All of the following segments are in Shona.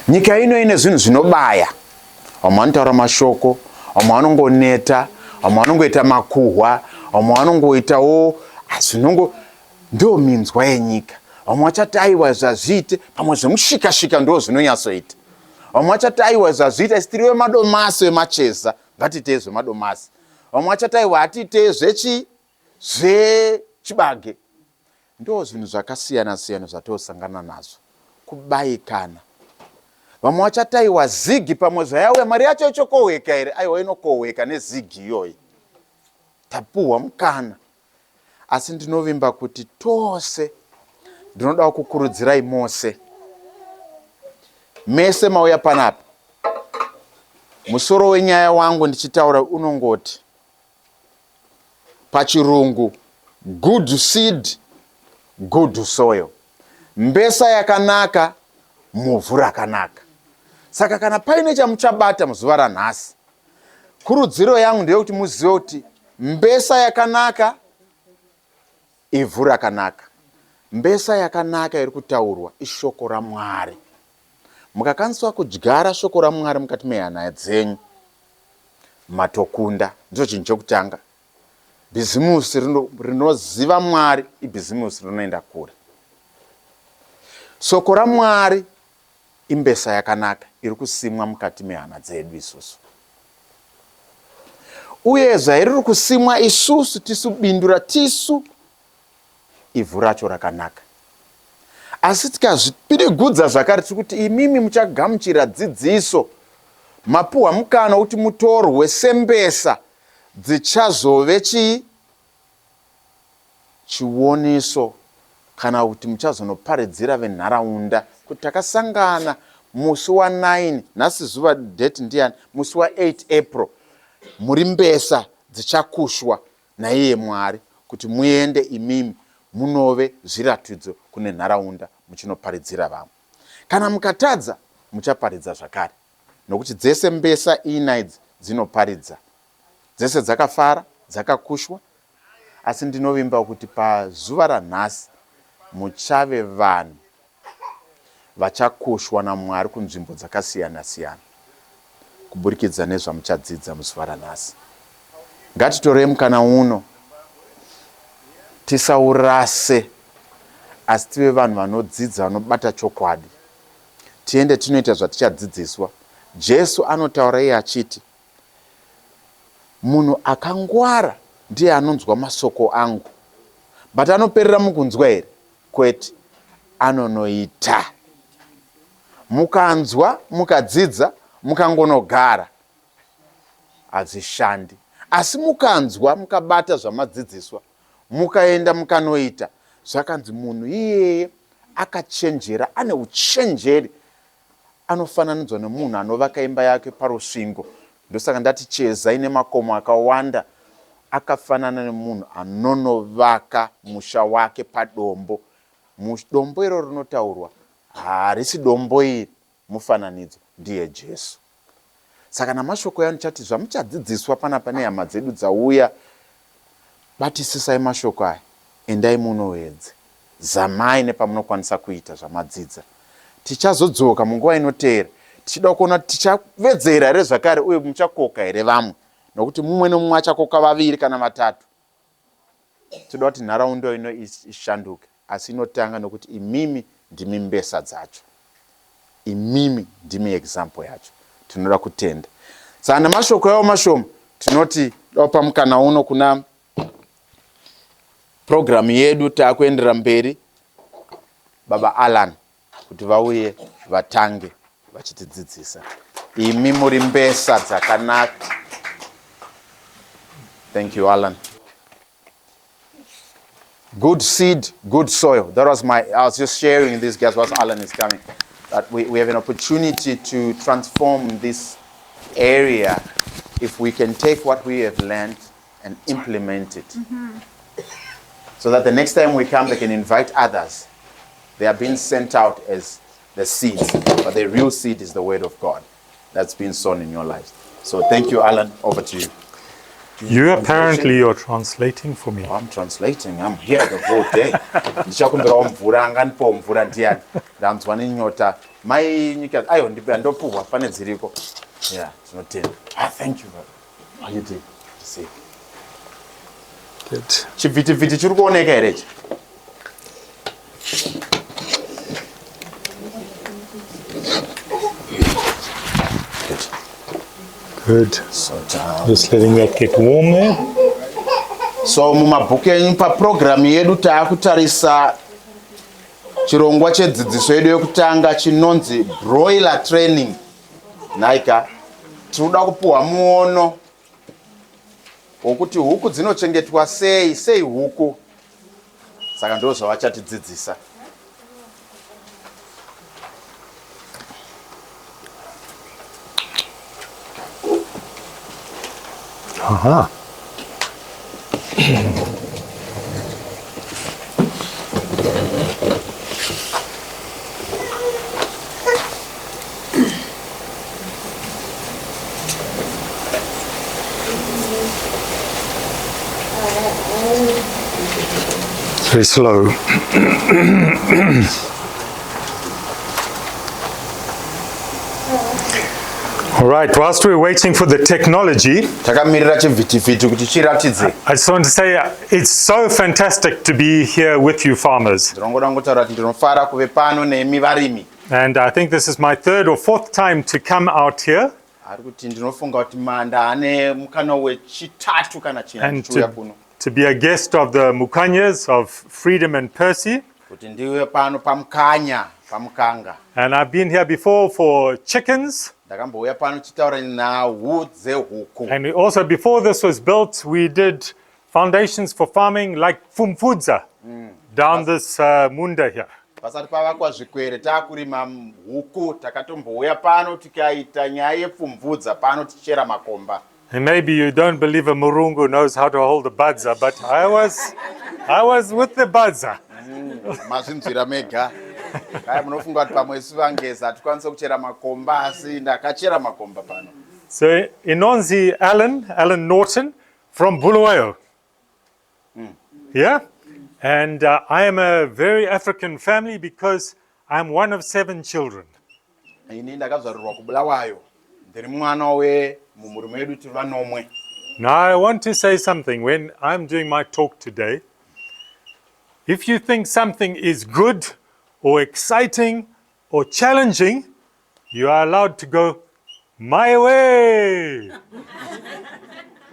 Nyika ino ine zvinhu zvinobaya. Vamwe vanotaura mashoko, vamwe vanongoneta, vamwe vanongoita makuhwa, vamwe vanongoitawo zvinongo ndo minzwa yenyika. Vamwe vachati aiwa zvazviite, pamwe zvemushikashika ndo zvinonyatsoita. Vamwe vachati aiwa zvazviita isitiriwe madomasi emacheza, ngatitei zvemadomasi. Vamwe vachati aiwa hatiitei zvechibage. Ndo zvinhu zvakasiyana siyana zvatosangana nazvo. Kubayikana. Vamwe vachati aiwa zigi pamwe zvayauya mari yacho ichokoweka here, aiwa inokoweka nezigi iyoyi. Tapuhwa mukana. Asi ndinovimba kuti tose ndinoda kukurudzirai mose. Mese mauya panapa. Musoro wenyaya wangu ndichitaura unongoti pachirungu good seed, good soil. Mbesa yakanaka, muvhu rakanaka. Saka kana paine chamuchabata muzuva ranhasi, kurudziro yangu ndeyekuti muzive kuti mbesa yakanaka, ivhu rakanaka. Mbesa yakanaka iri kutaurwa ishoko raMwari. Mukakwanisa kudyara shoko raMwari mukati mehana dzenyu, matokunda. Ndicho chinhu chokutanga. Bhizimusi rinoziva Mwari ibhizimusi rinoenda kure. Shoko raMwari imbesa yakanaka iri kusimwa mukati mehana dzedu isusu. Uye zvairi kusimwa isusu tisu bindura tisu, ivhu racho rakanaka. Asi tikazvipirigudza zvakare tiri kuti imimi muchagamuchira dzidziso, mapuhwa mukana kuti mutorwe sembesa dzichazove chioniso kana kuti muchazonoparidzira venharaunda kuti takasangana musi wa9, nhasi zuva date ndiani, musi wa8 April, muri mbesa dzichakushwa naiye Mwari kuti muende imimi munove zviratidzo kune nharaunda muchinoparidzira vamwe. Kana mukatadza muchaparidza zvakare, nokuti dzese mbesa ina idzi dzinoparidza. Dzese dzakafara, dzakakushwa, asi ndinovimba kuti pazuva ranhasi muchave vanhu vachakushwa naMwari kunzvimbo dzakasiyana siyana kuburikidza nezvamuchadzidza muzuva ranhasi. Ngatitorei mukana uno tisaurase, asi tive vanhu vanodzidza, vanobata chokwadi. Tiende tinoita zvatichadzidziswa. Jesu anotaura iye achiti, munhu akangwara ndiye anonzwa masoko angu. But anoperera mukunzwa here? Kwete, anonoita. Mukanzwa, mukadzidza, mukangonogara, hazvishandi. Asi mukanzwa, mukabata zvamadzidziswa, mukaenda mukanoita, zvakanzi munhu iyeye akachenjera, ane uchenjeri, anofananidzwa nemunhu anovaka imba yake parusvingo. Ndosaka ndati Cheza ine makomo akawanda, akafanana nemunhu anonovaka musha wake padombo. Dombo iro rinotaurwa harisi dombo iri, mufananidzo ndiye Jesu. Saka namashoko yanu chati zvamuchadzidziswa panapa nehama dzedu dzauya, batisisai mashoko aya, endai munoedze, zamai nepamunokwanisa kuita zvamadzidza. Tichazodzoka munguva inoteera tichida kuona tichavedzera here zvakare uye muchakoka here vamwe, nokuti mumwe nomumwe achakoka vaviri kana vatatu. Tinoda kuti nharaunda ino ishanduke, asi inotanga nokuti imimi ndimi mbesa dzacho, imimi ndimi example yacho. Tinoda kutenda. Saka namashoko yawo mashoma tinoti dopa mukana uno kuna program yedu taakuendera mberi, Baba Alan kuti vauye vatange vachitidzidzisa. Imi muri mbesa dzakanaka. Thank you, Alan. Good seed, good soil. That was I was just sharing this, guys, whilst Alan is coming, that we have an opportunity to transform this area if we can take what we have learned and implement it. So that the next time we come, they can invite others. They are being sent out as the seeds, but the real seed is the word of God that's been sown in your lives. So thank you, Alan. Over to you. You apparently are translating for me. Oh, I'm translating. I'm here the whole day. Ndichakumbira mvura anganipo mvura ndiani. Ndanzwa nenyota mai nyika ayo ndopuhwa pane dziriko. Yeah, tinotenda. Thank you. Ayiti. See. Good. Chivhiti-vhiti chiri kuoneka here ichi? Good. Just letting that get warm there. So mumabhuku enyu paprogramu yedu taakutarisa chirongwa chedzidziso yedu yekutanga chinonzi Broiler training. Naika tinoda kupuhwa muono wokuti huku dzinochengetwa sei huku. Saka ndo zvavachatidzidzisa. Aha. Very slow. All right, whilst we're waiting for the technology, Takamirira chivhiti-vhiti kuti chiratidze. I just want to say it's so fantastic to be here with you farmers. Ndinongoda ngotaura kuti ndinofara kuve pano nemi varimi. And I think this is my third or fourth time to come out here Ari kuti ndinofunga kuti manda ane mukana wechitatu kana china and chiuya kuno. to be a guest of the Mukanyas of Freedom and Percy. Kuti ndiwe pano pamukanya, pamukanga. And I've been here before for chickens. Ndakambouya pano chitaura nhau dzehuku. And also before this was built, we did foundations for farming like Fumfudza down this munda here. Pasati pavakwa zvikwere taakurima huku takatombouya pano tikaita nyaya yepfumvudza pano tichera makomba. And maybe you don't believe a Murungu knows how to hold a badza, but I was with the badza. Mazvinzwira mega. Kaya munofunga kuti pamwe isu vangezi hatikwanisa kuchera makomba asi ndakachera makomba pano. So Inonzi Alan Norton from Bulawayo. Yeah? And I am a very African family because I'm one of 7 children. Ini ndakazvarirwa kuBulawayo. Ndiri mwana wemumhuri medu tiri vanomwe. Now I want to say something when I'm doing my talk today. If you think something is good or exciting or challenging, you are allowed to go my way.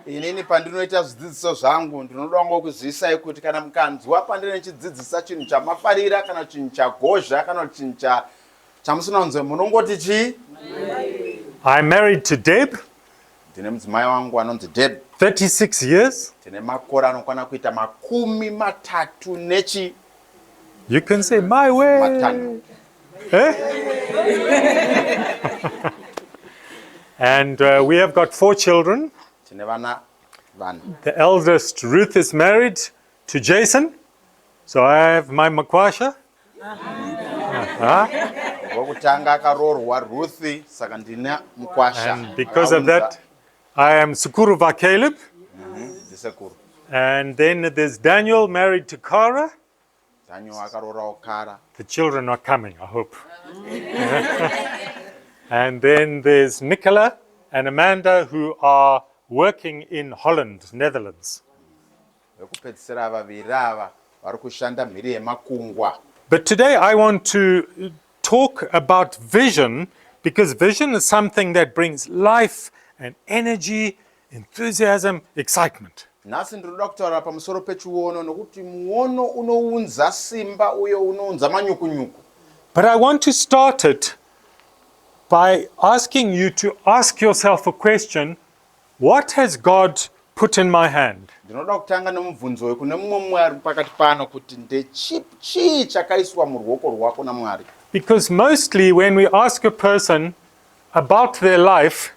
Inini pandinoita zvidzidziso zvangu ndinoda kuzivisai kuti kana mukanzwa pandine chidzidzisa chinhu chamafarira kana chinhu chagozha kana chinhu chamusinanzwe munongoti chi? I'm married to Deb. Ndine mudzimai wangu anonzi Deb. 36 years. Tine makore anokwana kuita 30 nechi. You can say my way. Matano. Eh? And we have got 4 children. Tine vana. The eldest, Ruth, is married to Jason. So I have my Makwasha. Wokutanga akarorwa Ruthi saka ndine mukwasha. And because of that, I am Sukuru va Caleb. Ndisekuru. And then there's Daniel married to Kara. Daniel akarora Kara. The children are coming, I hope. And then there's Nicola and Amanda who are working in Holland, Netherlands. Vekupedzisira vaviri ava vari kushanda mhiri yemakungwa. But today I want to talk about vision, because vision is something that brings life and energy, enthusiasm, excitement. Nhasi ndinoda kutaura pamusoro pechiono nokuti muono unounza simba uye unounza manyukunyuku. But I want to start it by asking you to ask yourself a question: what has God put in my hand? Ndinoda kutanga nomubvunzo wekune mumwe Mwari pakati pano kuti ndechii chakaiswa muruoko rwako naMwari. Because mostly when we ask a person about their life,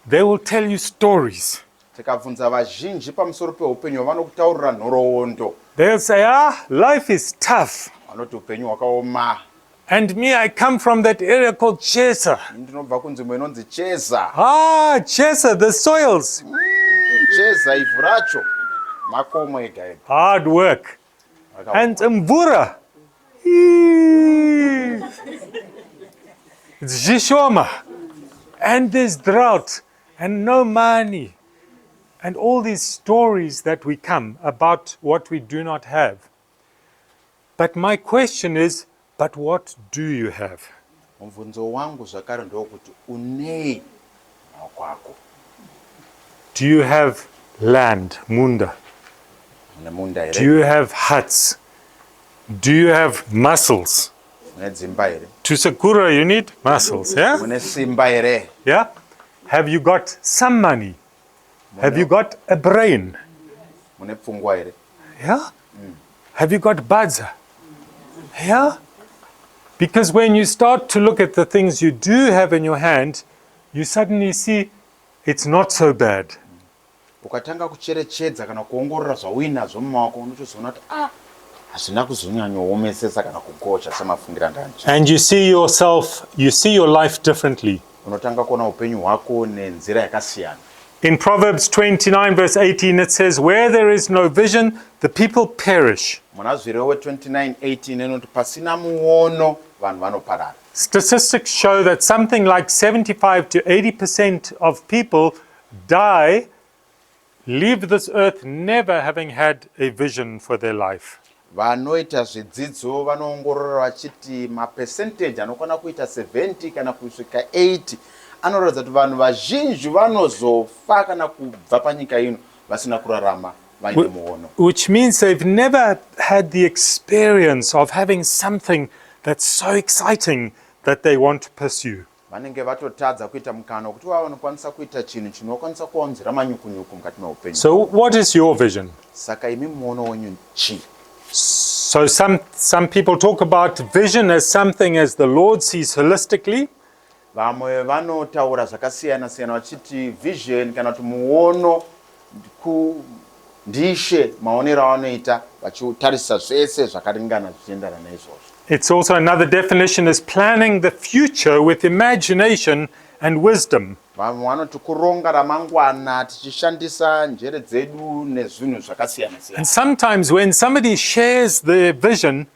they will tell you stories. Tikabvunza vazhinji pamusoro peupenyu vanokutaurira nhoroondo. They'll say, life is tough. Vanoti upenyu hwakaoma. And me, I come from that area called Cheza. Ndinobva kunzvimbo inonzi Cheza. Cheza, the soils. Cheza ivhu racho makomo ega ega. Hard work. And mvura. It's Jishoma. And there's drought and no money. And all these stories that we come about what we do not have. But my question is, but what do you have? Mubvunzo wangu zvakare ndokuti unei makwako. Do you have land, munda? Une munda Do here? you have huts? Do you have muscles? Une dzimba here? To Sakura, you need muscles, yeah? Une simba here? Yeah? Have you got some money? Have you got a brain? Une pfungwa here? Yeah? Have you got badza? Yeah? Because when you start to look at the things you do have in your hand, you suddenly see it's not so bad. Ukatanga kucherechedza kana kuongorora zvauinazvo mumaoko unotozoona kuti hazvina kuzonyanyoomesesa kana kukosha semafungira ndanje. And you see yourself, you see your life differently. Unotanga kuona upenyu hwako nenzira yakasiyana. In Proverbs 29 verse 18 it says, where there is no vision, the people perish. Muna Zvirevo 29:18 inoti pasina muono vanhu vanoparara. Statistics show that something like 75 to 80% of people die, leave this earth never having had a vision for their life. Vanoita zvidzidzo vanoongorora vachiti mapercentage anokwana kuita 70 kana kusvika 80 anoratidza kuti vanhu vazhinji vanozofa kana kubva panyika ino vasina kurarama vaine muono. Which means they've never had the experience of having something that's so exciting that they want to pursue. Vanenge vatotadza kuita mukana wekuti vanokwanisa kuita chinhu chinokwanisa kuvaunzira manyukunyuku mukati meupenyu. So what is your vision? Saka imi muono wenyu chii? So some people talk about vision as something as the Lord sees holistically. Vamwe vanotaura zvakasiyana siyana vachiti vision kana kuti muono ndishe maonero avanoita vachitarisa zvese zvakaringana zvichiendana naizvozvo. It's also another definition is planning the future with imagination and wisdom. Vamwe vanoti kuronga ramangwana tichishandisa njere dzedu nezvinhu zvakasiyana siyana. And sometimes when somebody shares their vision,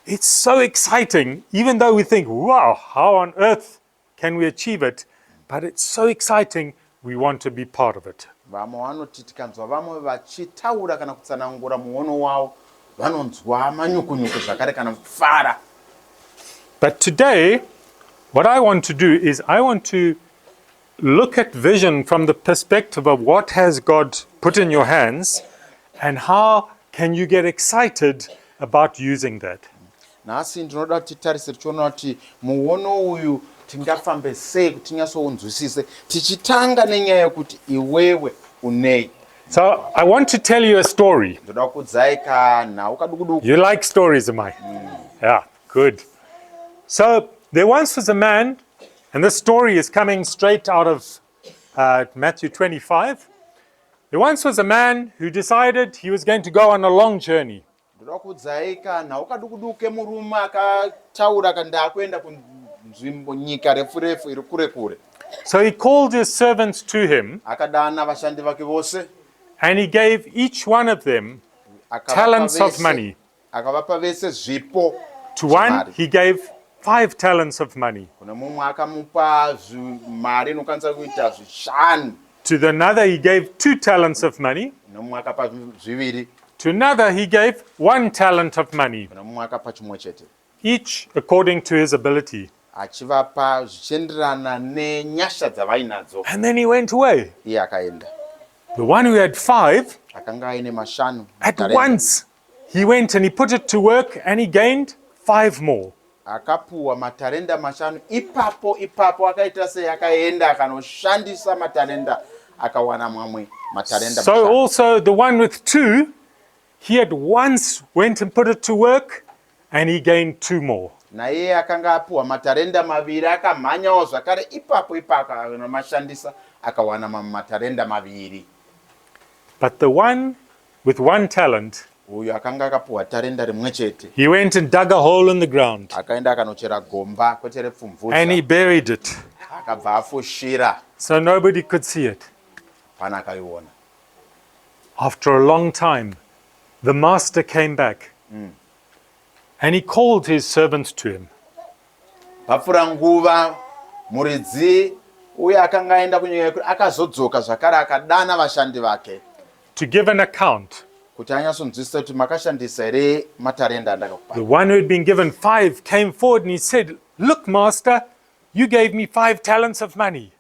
it's so exciting, even though we think, wow, how on earth can we achieve it? But it's so exciting, we want to be part of it. Vamwe vanoti tikanzwa vamwe vachitaura kana kutsanangura muono wavo vanonzwa manyukunyuku zvakare kana kufara. But today, what I want to do is I want to look at vision from the perspective of what has God put in your hands and how can you get excited about using that. Nhasi ndinoda kuti titarise tichiona kuti muono uyu tingafambe sei kuti tinyasounzwisise tichitanga nenyaya yekuti iwewe unei. So I want to tell you a story. Ndoda kukuudzai kanhau kadukuduku. You like stories, am I? Yeah, good. So there once was a man, and this story is coming straight out of Matthew 25. There once was a man who decided he was going to go on a long journey. Ndoda kukuudzai kanhau kadukuduku murume akataura kanda kuenda kunzvimbo nyika refu refu iri kure kure. So he called his servants to him, Akadana vashandi vake vose. and he gave each one of them talents of money. Akavapa vese zvipo. To one, he gave 5 talents of money. Kuna mumwe akamupa mari inokwanisa kuita 5. To the another, he gave 2 talents of money. Kuna mumwe akapa 2. To another, he gave 1 talent of money, Kuna mumwe akapa chimwe chete. each according to his ability. Achivapa zvichienderana nenyasha dzavainadzo. And then he went away. Iye akaenda. The one who had 5, Akanga aine 5. at once, he went and he put it to work and he gained 5 more. Akapuwa matarenda 5 ipapo akaita sei akaenda akanoshandisa matarenda akawana mamwe matarenda 5. So also the one with 2, he at once went and put it to work and he gained 2 more. Na iye akanga apuwa matarenda 2 akamhanyawo zvakare ipapo akamashandisa akawana matarenda 2. But the one with 1 talent, Uyu akanga akapuwa tarenda rimwe chete he went and dug a hole in the ground akaenda akanochera gomba kwete and repfumvudza he buried it akabva afushira so nobody could see it. pana akaiona. After a long time, the master came back and he called his servants to him. Papfura nguva muridzi uye akanga aenda kunyika akazodzoka zvakare akadana vashandi vake to give an account. kuti anyatsonzwisisa kuti makashandisa here matarenda andakakupa. The one who had been given 5 came forward and he said, "Look, master, you gave me 5 talents of money."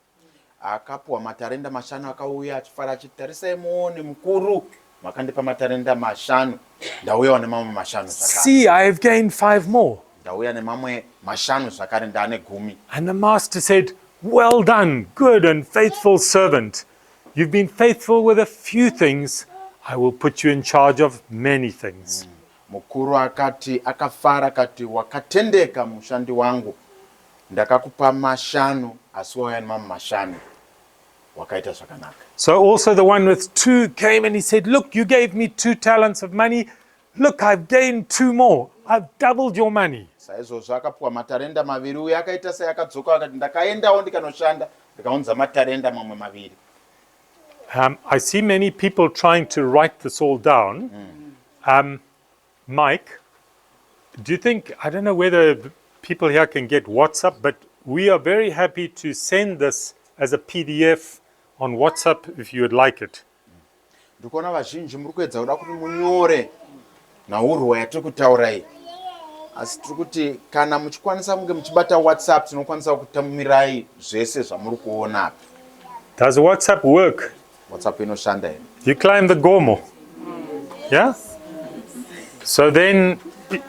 Akapuwa matarenda mashanu akauya achifara achitarisai muone mukuru makandipa matarenda mashanu ndauyawo nemamwe mashanu zvakare. See, I have gained 5 more. Ndauya nemamwe mashanu zvakare ndane 10. And the master said, "Well done, good and faithful servant. You've been faithful with a few things. I will put you in charge of many things." Mukuru akati akafara akati wakatendeka mushandi wangu ndakakupa mashanu asi wauya nemamwe mashanu wakaita zvakanaka. So also the one with 2 came and he said, "Look, you gave me 2 talents of money. Look, I've gained 2 more. I've doubled your money." Saizvozvo akapuwa matarenda maviri uye akaita sei akadzoka akati ndakaendawo ndikanoshanda ndikaunza matarenda mamwe maviri. I see many people trying to write this all down. Mike, do you think, I don't know whether people here can get WhatsApp, but we are very happy to send this as a PDF on WhatsApp if you would like it. Ndikuona vazhinji muri kuedza kuda kuti munyore naurwa yatiri kutaura iyi. Asi tiri kuti kana muchikwanisa kunge muchibata WhatsApp tinokwanisa kutamumirai zvese zvamuri kuona apa. Does WhatsApp work? WhatsApp inoshanda here. You climb the Gomo. Yeah? So then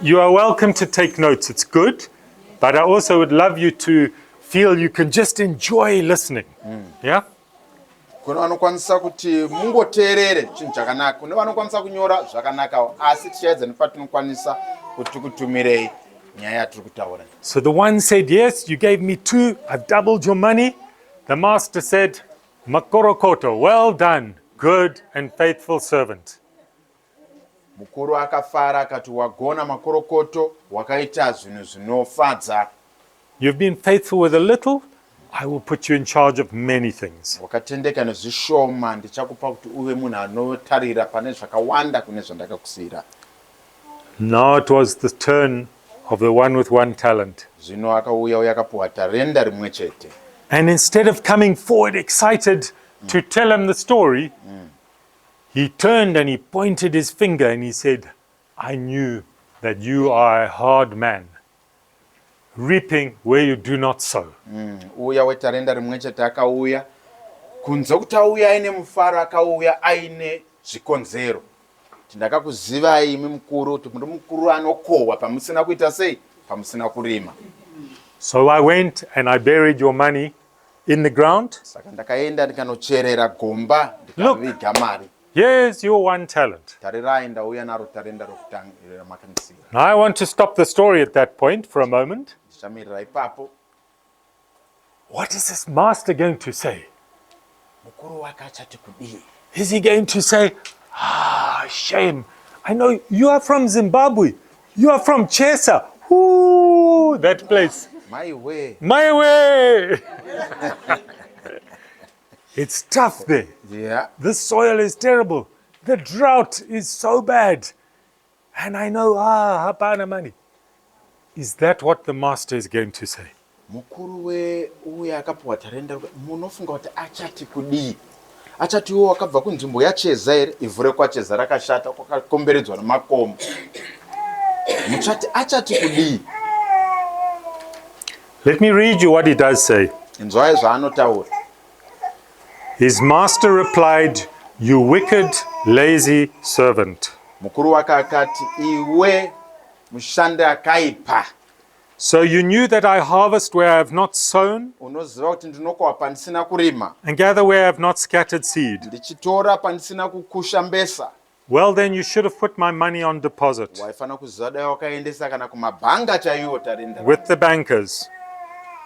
you are welcome to take notes. It's good. But I also would love you to feel you can just enjoy listening. Yeah? Kune vanokwanisa kuti mungoteerere chinhu chakanaka. Kune vanokwanisa kunyora zvakanakawo. Asi tichaedza nepatinokwanisa kuti kutumirei nyaya yatiri kutaura. So the one said, "Yes, you gave me 2. I've doubled your money." The master said, "Makorokoto, well done, good and faithful servant." Mukuru akafara akati wagona makorokoto wakaita zvinhu zvinofadza. You've been faithful with a little, I will put you in charge of many things. Wakatendeka nezvishoma ndichakupa kuti uve munhu anotarira pane zvakawanda kune zvandakakusiyira. Now it was the turn of the one with 1 talent. Zvino akauya uye akapuwa tarenda rimwe chete. And instead of coming forward excited to tell him the story, he turned and he pointed his finger and he said, "I knew that you are a hard man, reaping where you do not sow." Uya wetarenda rimwe chete akauya kunze kuti auya aine mufaro akauya aine zvikonzero. Ndakakuzivai imi mukuru kuti muri mukuru anokohwa pamusina kuita sei pamusina kurima. So I went and I buried your money in the ground. Saka ndakaenda ndikanocherera gomba ndikaviga mari. Here's your 1 talent. Tarirai ndauya naro tarenda rokutangira makanisiya. Now I want to stop the story at that point for a moment. Ndichamirira ipapo. What is this master going to say? Mukuru wake achati kudii? Is he going to say, shame. I know you are from Zimbabwe. You are from Cheza. Ooh, that place. My way. My way. It's tough there. Yeah. The soil is terrible. The drought is so bad. And I know, hapana money. Is that what the master is going to say? Mukuru we uya akapuwa tarenda munofunga kuti achati kudii? Achati wo wakabva kunzvimbo yaCheza here ivhu rekwaCheza rakashata kwakakomberedzwa nemakomo. Muchati achati kudii? Let me read you what he does say. Inzwai zvaanotaura. His master replied, "You wicked, lazy servant. Mukuru wake akati iwe mushandi akaipa. So you knew that I harvest where I have not sown, Unoziva kuti ndinokohwa pandisina kurima. and gather where I have not scattered seed. Ndichitora pandisina kukusha mbesa. Well, then you should have put my money on deposit Waifana kuziva dai wakaendesa kana kumabhanga chaiwo tarenda. with the bankers,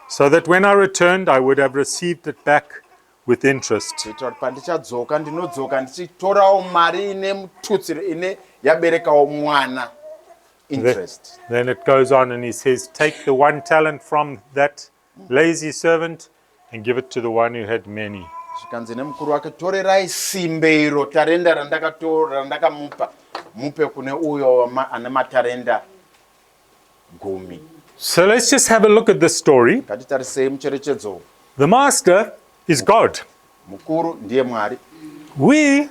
so that when I returned, I would have received it back with interest." Kuitira kuti pandichadzoka ndinodzoka ndichitorawo mari ine mututsiro ine yaberekawo mwana. Interest. Then it goes on and he says, "Take the 1 talent from that lazy servant and give it to the one who had many." Zvikanzi nemukuru wake torerai simbe iro tarenda randakatora randakamupa mupe kune uyo ane matarenda 10. So let's just have a look at this story. Ngatitarisei mucherechedzo. The master is God. Mukuru ndiye Mwari. We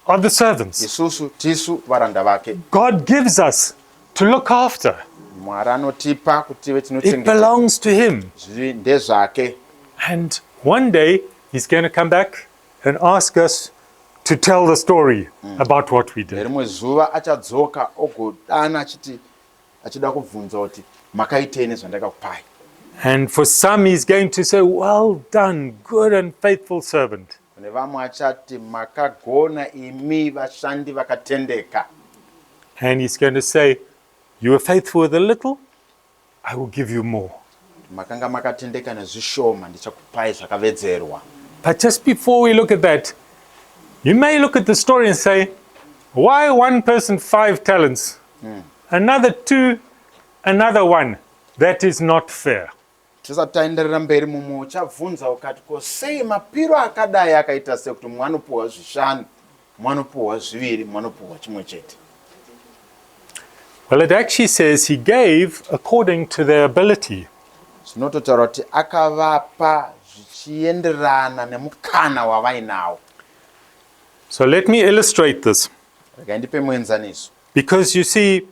are the servants. Isusu tisu varanda vake. God gives us to look after. Mwari anotipa kuti ive It tinochengeta. belongs to him. Zvi ndezvake. And one day he's going to come back and ask us to tell the story about what we did. Rimwe zuva achadzoka ogodana achida kubvunza kuti makaitei nezvandakakupai. And for some he's going to say, well done, good and faithful servant. Kune vamwe achati makagona imi vashandi vakatendeka. And he's going to say, you were faithful with a little, I will give you more. Makanga makatendeka nezvishoma ndichakupai zvakavedzerwa. But just before we look at that, you may look at the story and say, why one person 5 talents, another 2, another 1? That is not fair. Tisati taenderera mberi mumwe uchabvunza ukati ko sei mapiro akadai akaita sekuti mumwe anopiwa 5, mumwe anopiwa 2, mumwe anopiwa chimwe chete. Well, it actually says he gave according to their ability. Zvinototaura kuti akavapa zvichienderana nemukana wavainawo. So let me illustrate this. Regai ndipe muenzaniso. Because you see,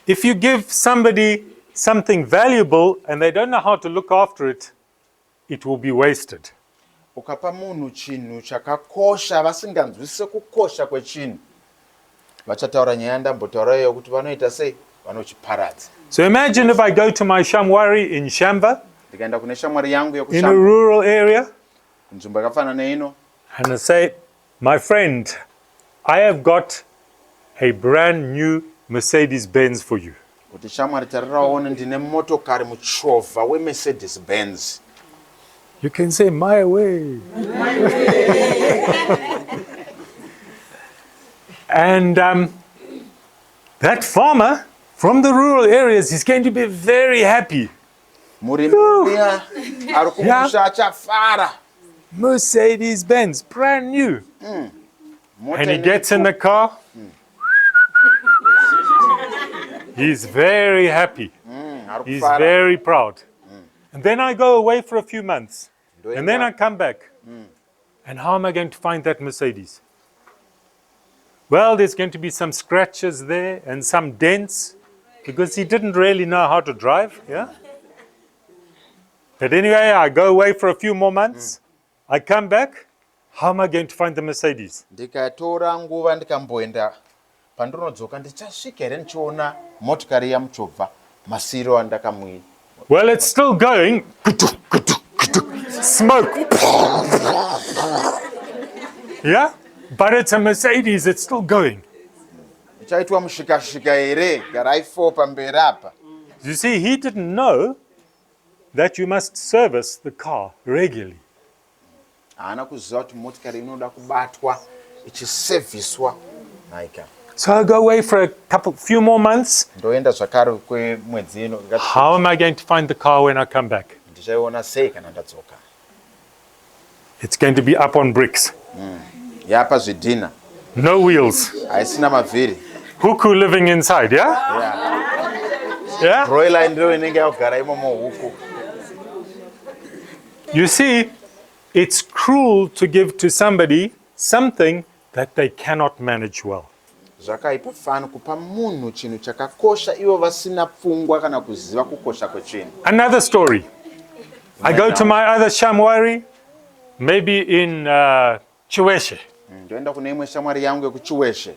if you give somebody something valuable and they don't know how to look after it, it will be wasted. Ukapa munhu chinhu chakakosha vasinganzwisise kukosha kwechinhu, vachataura nyaya ndambotaura iyo kuti vanoita sei, vanochiparadza. So imagine if I go to my shamwari in Shamba, Ndikaenda kune shamwari yangu in a yokushamba rural area, nzvimbo yakafanana neino, and I say, my friend, I have got a brand new Mercedes Benz for you. kuti shamwari tariraona ndine motokari muchovha weMercedes Benz. You can say, my way. And that farmer from the rural areas is going to be very happy. Murimi uya ari kumusha achafara. Mercedes Benz, brand new. Mota And he ine gets in the car. He's very happy. ari He's kufara. very proud. And then I go away for a few months. And then I come back. And how am I going to find that Mercedes? Well, there's going to be some scratches there and some dents because he didn't really know how to drive. Yeah. But anyway, I go away for a few more months. I come back. How am I going to find the Mercedes? Ndikatora nguva ndikamboenda pandinodzoka ndichasvika here ndichiona motikari yamuchovha masiro andakamuita. Well, it's still going. Smoke. Yeah? But it's a Mercedes, it's still going. Ichaitwa mushikashika here garai 4 pamberi apa. You see, he didn't know that you must service the car regularly. Haana kuziva kuti motikari inoda kubatwa ichisevhiswa naika. So I go away for a few more months. Ndoenda zvakare kwemwedzi ino. How am I going to find the car when I come back? Ndichaiona sei kana ndadzoka. It's going to be up on bricks. Yapa zvidhina. No wheels. Haisina mavhiri. Huku living inside, yeah? Yeah. Yeah? Broiler ndiyo inenge yakugara imomo huku. You see, it's cruel to give to somebody something that they cannot manage well. Zvakaipa fana kupa munhu chinhu chakakosha ivo vasina pfungwa kana kuziva kukosha kwechinhu. Another story. I go to my other shamwari, maybe in Chiweshe. Ndoenda kune imwe shamwari yangu yekuChiweshe.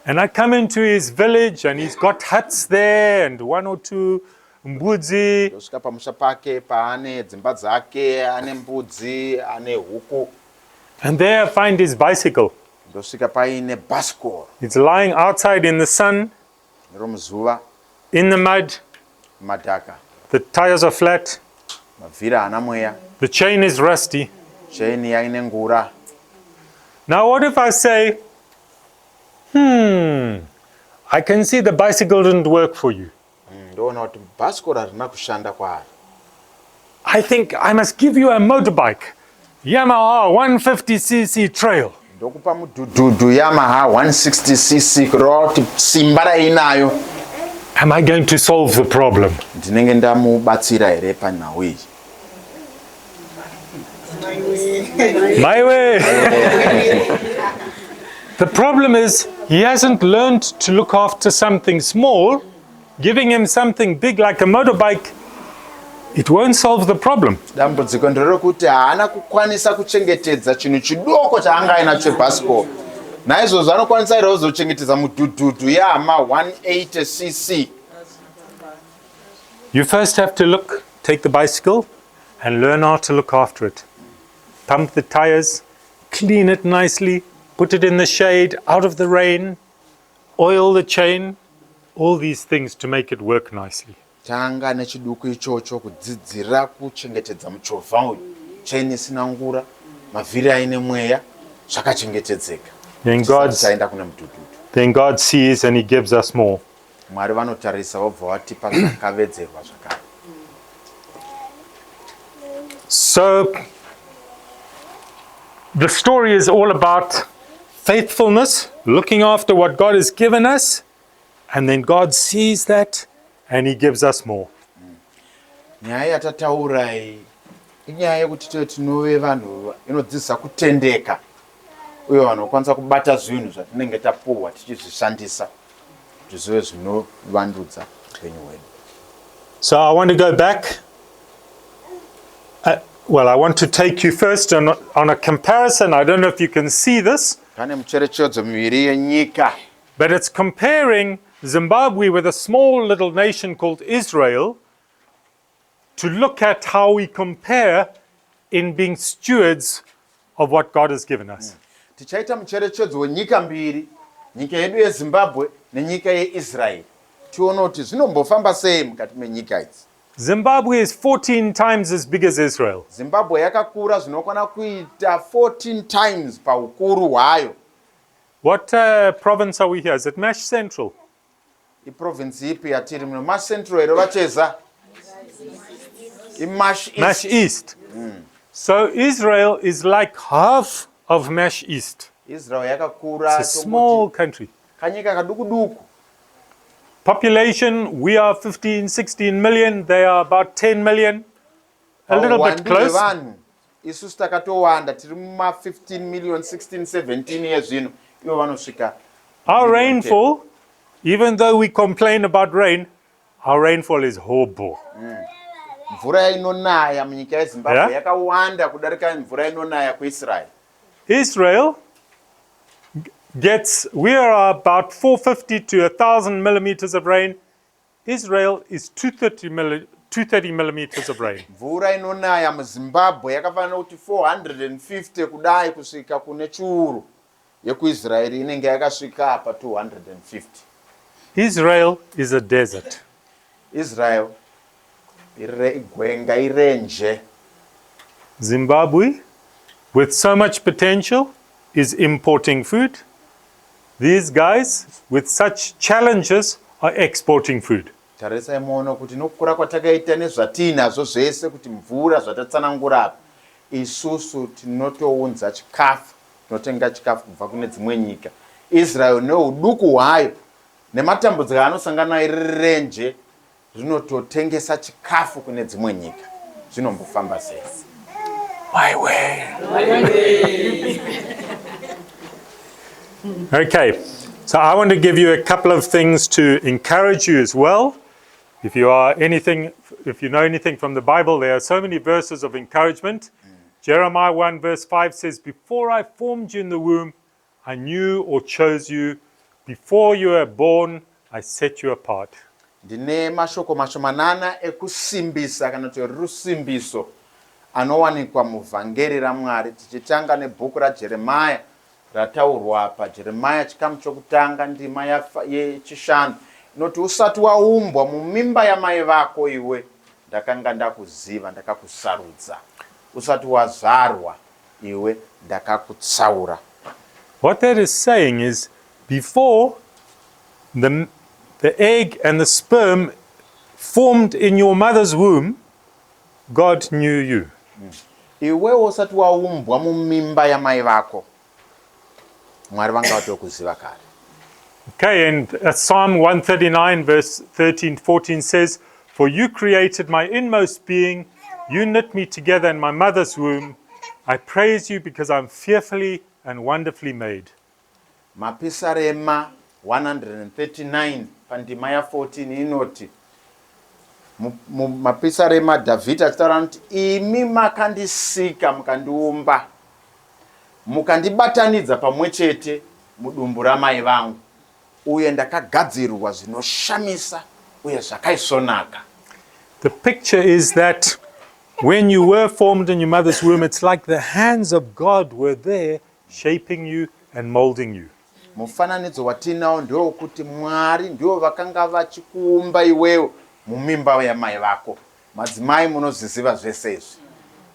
And I come into his village and he's got huts there and 1 or 2 mbudzi. Ndosvika pamusha pake paane dzimba dzake, ane mbudzi, ane huku. And there I find his bicycle. Ndosvika paine bicycle. It's lying outside in the sun, Romuzuva, in the mud. madhaka. The tires are flat. Mavhiri haana mweya. The chain is rusty. Chain yaine ngura. Now what if I say, I can see the bicycle didn't work for you. Ndoona kuti bicycle harina kushanda kwaari. I think I must give you a motorbike. Yamaha 150cc trail. Ndokupa mudhudhudhu Yamaha 160cc roti simba rainayo. Am I going to solve the problem? ndinenge ndamubatsira here panhau iyi? My way. The problem is he hasn't learned to look after something small. Giving him something big like a motorbike, it won't solve the problem. dambudziko nderekuti haana kukwanisa kuchengetedza chinhu chidoko chaanga ainacho bhasikoro. Naizvozvo anokwanisa here kuzochengetedza mudhudhudhu yehama 180cc. You first have to take the bicycle and learn how to look after it. Pump the tires, clean it nicely, put it in the shade, out of the rain, oil the chain, all these things to make it work nicely. Tanga nechiduku ichocho kudzidzira kuchengetedza muchovha uyu, chain isina ngura, mavhiri aine mweya, zvakachengetedzeka. Then God sees and he gives us more. Mwari vanotarisa vobva vatipa zvakavedzerwa zvakare. So the story is all about faithfulness, looking after what God has given us, and then God sees that and he gives us more. Nyaya yatataura iyi inyaya yekuti tinove vanhu inodzidzisa kutendeka uye vanokwanisa kubata zvinhu zvatinenge tapuhwa tichizvishandisa kuti zvive zvinovandudza upenyu hwedu. So I want to go back. I want to take you first on a comparison. I don't know if you can see this. Pane mucherechedzo miviri yenyika. But it's comparing Zimbabwe with a small little nation called Israel to look at how we compare in being stewards of what God has given us. Tichaita mucherechedzo wenyika mbiri, nyika yedu yeZimbabwe nenyika yeIsrael. Tione kuti zvinombofamba sei mukati menyika idzi. Zimbabwe is 14 times as big as Israel. Zimbabwe yakakura zvinokwana kuita 14 times paukuru hwayo. What province are we here? Is it Mash Central? Iprovince ipi yatiri muno? Mash Central ero vacheza? Mash East. Mash East. So Israel is like half of Mash East. Israel yakakura. It's a small country. Kanyika kadukuduku. Population, we are 15, 16 million. They are about 10 million. A little bit close. Isu takatowanda tiri muma 15 million, 16, 17 years zvino. Ivo vanosvika. Our rainfall, even though we complain about rain, our rainfall is horrible. Mvura inonaya munyika yeZimbabwe yakawanda kudarika mvura inonaya kuIsrael. Israel we are about 450 to 1,000 millimeters of rain. Israel is 230 millimeters of rain. Mvura inonaya muZimbabwe yakafanana kuti 450 kudai kusvika kune chiuru. YekuIsrael inenge yakasvika pa 250. Israel is a desert. Israel igwenga irenje. Zimbabwe, with so much potential, is importing food. These guys, with such challenges, are exporting food. Tarisa imono kuti nokukura kwatakaita nezvatinazvo zvese kuti mvura zvatatsanangura apa isusu tinotounza chikafu, tinotenga chikafu kubva kune dzimwe nyika. Israel neuduku hwayo nematambudziko anosangana irenje zvinototengesa chikafu kune dzimwe nyika. Zvinombofamba sei? My way. Okay, so I want to give you a couple of things to encourage you as well. If you know anything from the Bible, there are so many verses of encouragement. Jeremiah 1 verse 5 says, "Before I formed you in the womb, I knew or chose you. Before you were born, I set you apart." Ndine mashoko mashomanana ekusimbisa kana kuti rusimbiso anowanikwa muvhangeri raMwari, tichitanga nebhuku raJeremiah rataurwa paJeremiah chikamu chokutanga ndima yechishanu inoti, usati waumbwa mumimba yamai vako iwe ndakanga ndakuziva, ndakakusarudza. Usati wazvarwa iwe ndakakutsaura. What that is saying is, before the egg and the sperm formed in your mother's womb, God knew you. Iwe usati waumbwa mumimba yamai vako, Mwari vanga watokuziva kare. Okay, and Psalm 139 verse 13-14 says, "For you created my inmost being, you knit me together in my mother's womb. I praise you because I'm fearfully and wonderfully made." Mapisarema 139 pandima ya 14 inoti mapisarema David achitaura kuti imi makandisika mukandiumba mukandibatanidza pamwe chete mudumbu ramai vangu uye ndakagadzirwa zvinoshamisa uye zvakaisvonaka. The picture is that when you were formed in your mother's womb, it's like the hands of God were there shaping you and molding you. Mufananidzo watinawo ndewo kuti Mwari ndiwo vakanga vachikuumba iwewe mumimba yamai vako. Madzimai munozviziva zvese izvi.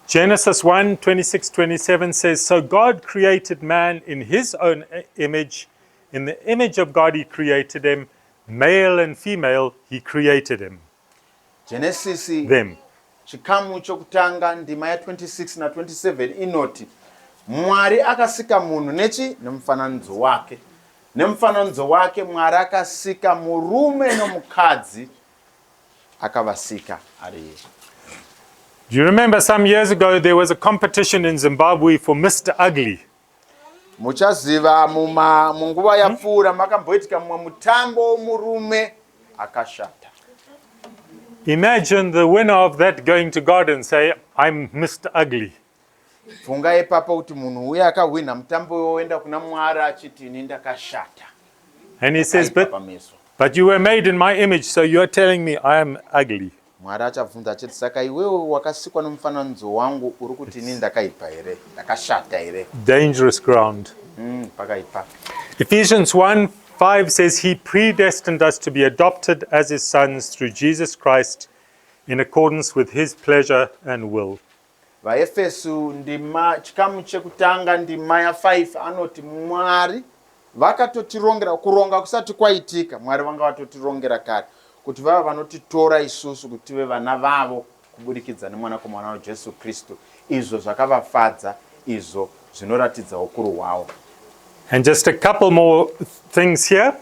Genesis 1:26-27 says, "So God created man in his own image. In the image of God he created him. Male and female he created him." Genesis Them. chikamu chokutanga ndima ya 26 na 27 inoti Mwari akasika munhu nemufananidzo wake. Nemufananidzo wake Mwari akasika murume nomukadzi akavasika ari iye. Do you remember some years ago there was a competition in Zimbabwe for Mr. Ugly? Muchaziva munguva yapfuura makamboitika mumwe mutambo murume akashata. Imagine the winner of that going to God and say, "I'm Mr. Ugly." Funga ipapo kuti munhu uye akahwina mutambo woenda kuna Mwari achiti ini ndakashata. And he says, but you were made in my image, so you're telling me I am ugly. Mwari achabvunza achiti saka iwewe wakasikwa nomufananidzo wangu uri kuti ini ndakaipa here ndakashata here. Dangerous ground. Pakaipa. Ephesians 1:5 says he predestined us to be adopted as his sons through Jesus Christ in accordance with his pleasure and will. VaEfesu ndima chikamu chekutanga ndima ya 5 anoti Mwari vakatotirongera kuronga kusati kwaitika. Mwari vanga vatotirongera kare kuti vava vanotitora isusu kuti tive vana vavo kubudikidza nemwanakomana wavo Jesu Kristu. Izvo zvakavafadza, izvo zvinoratidza ukuru hwavo. And just a couple more things here.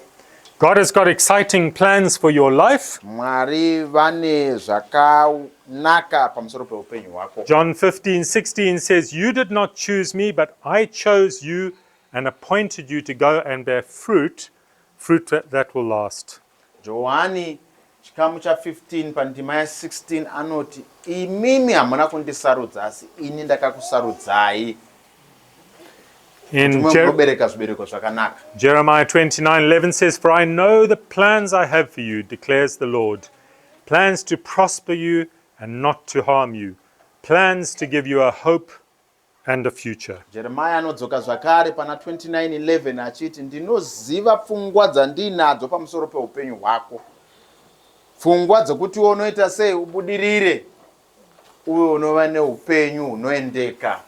God has got exciting plans for your life. Mwari vane zvakanaka pamusoro peupenyu hwako. John 15:16 says, "You did not choose me, but I chose you and appointed you to go and bear fruit that will last." Johani chikamu cha 15 pandima ya 16 anoti imimi hamuna kundisarudza asi ini ndakakusarudzai. In Jeremiah 29:11 says, "For I know the plans I have for you, declares the Lord, plans to prosper you and not to harm you, plans to give you a hope and a future." Jeremiah anodzoka zvakare pana 29:11 achiti ndinoziva pfungwa dzandinadzo pamusoro peupenyu hwako. Pfungwa dzokuti unoita sei ubudirire uye unova neupenyu hunoendeka.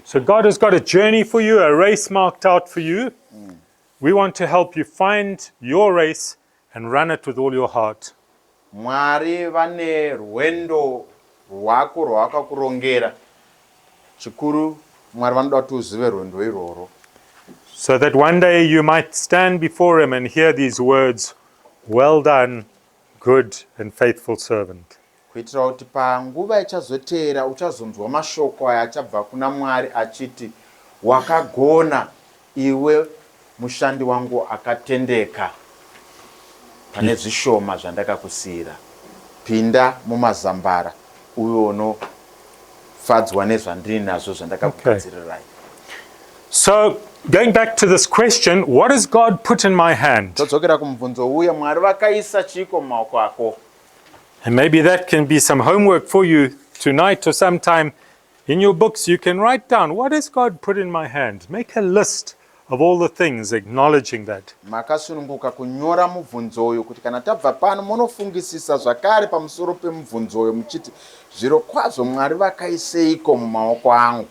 So God has got a journey for you, a race marked out for you. We want to help you find your race and run it with all your heart. Mwari vane rwendo rwako rwakakurongera. Chikuru Mwari vanoda kuti uzive rwendo irworwo. So that one day you might stand before him and hear these words, "Well done, good and faithful servant." Kuitira kuti panguva ichazoteera uchazonzwa mashoko aya achabva kuna Mwari achiti wakagona iwe mushandi wangu akatendeka pane zvishoma zvandakakusiyira. Pinda mumazambara uye unofadzwa nezvandiri nazvo zvandakakugadzirirai. So going back to this question, what has God put in my hand? Todzokera kumubvunzo uya Mwari vakaisa chiko mumaoko ako. And maybe that can be some homework for you tonight or sometime. In your books you can write down, what has God put in my hand? Make a list of all the things, acknowledging that. Makasununguka kunyora mubvunzo uyu kuti kana tabva pano munofungisisa zvakare pamusoro pemubvunzo uyu muchiti zviro kwazvo Mwari vakaiseiko mumaoko angu.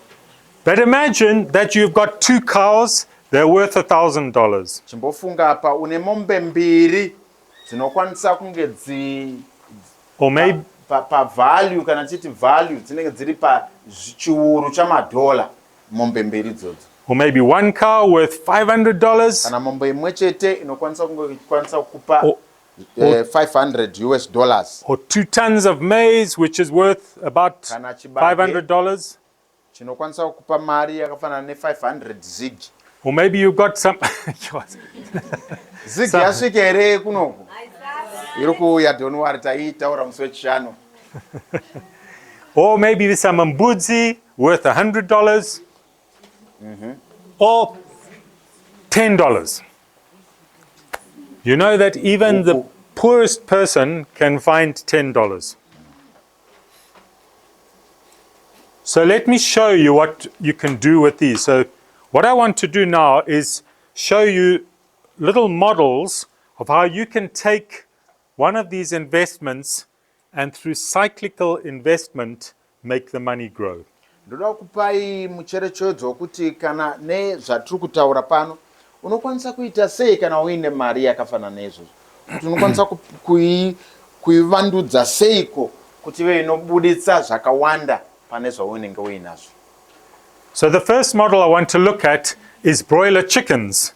But imagine that you've got 2 cows, they're worth $1,000. Chimbofunga apa une mombe mbiri dzinokwanisa kunge Or maybe pa value kana chiti value dzinenge dziri pa chiuru chamadola mombe mbiri idzodzo. or maybe one cow worth $500, kana mombe imwe chete inokwanisa kukupa or, $500 or 2 tons of maize, which is worth about kana chibage $500. chinokwanisa kukupa mari yakafanana ne500 zig. Or maybe you've got some. Zig yasvika here kunoku iri kuuya, don't worry, taitaura musi wechishanu. Or maybe there's some mbudzi worth $100, or $10. You know that even the poorest person can find $10. So let me show you what you can do with these. So what I want to do now is show you little models of how you can take one of these investments and through cyclical investment make the money grow. Ndoda kupai mucherechedzo wekuti kana nezvatiri kutaura pano unokwanisa kuita sei kana uine mari yakafanana neizvozvo, kuti unokwanisa kuivandudza seiko kuti ive inobuditsa zvakawanda pane zvaunenge uinazvo. So the first model I want to look at is broiler chickens.